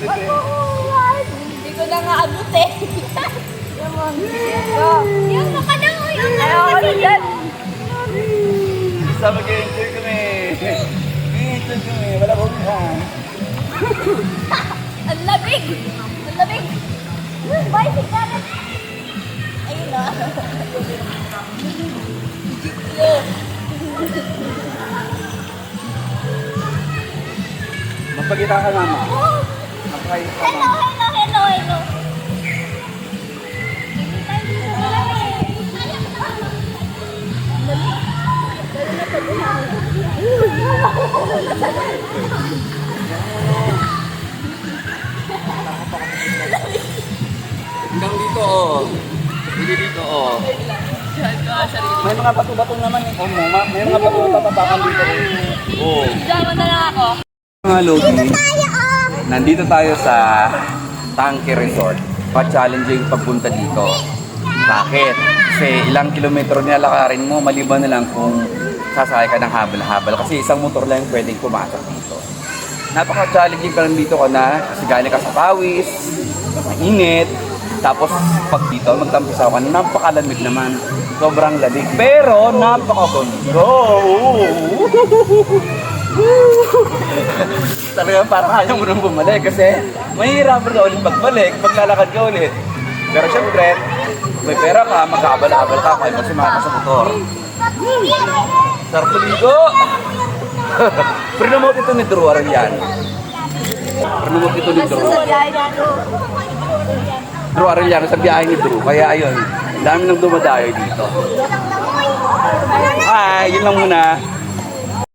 Hindi ko na nga abot eh. Yung maka na mo yung ayaw ko dyan. Isa mag-enjoy kami. Mag-enjoy kami. Wala ko nga. Ang labig! Ang labig! Bye, sigara! Ayun na. Magpagita ka naman. Magpagita ka Hello, naman. hello, hello, hello. Hanggang dito, oh. Hindi dito, oh. May mga bato-bato naman yung may mga bato-bato dito. Oh. Diyan na lang ako. Mga Logi, nandito tayo sa Tanque Resort. Pa-challenging pagpunta dito. Bakit? Kasi ilang kilometro nilalakarin mo, maliban na lang kung sasakay ka ng habal-habal. Kasi isang motor lang yung pwedeng pumasok dito. Napaka-challenging ka lang dito ka na kasi galing ka sa pawis, mainit. Tapos pag dito, magtampisaw ka, napakalamig naman. Sobrang lamig. Pero napaka-gondo. Talagang parang ayaw mo nang bumalik kasi mahihirapan ka ulit pagbalik, paglalakad ka ulit. Pero syempre, may pera ka, mag-aabal-abal ka kaya magsimaka sa motor. Sarap tumigo! Promote ito ni Drew Arellano. Promote ito ni Drew. Drew Arellano sa biyahe ni Drew. Kaya ayun, dami nang dumadayo dito. Hi, yun lang muna.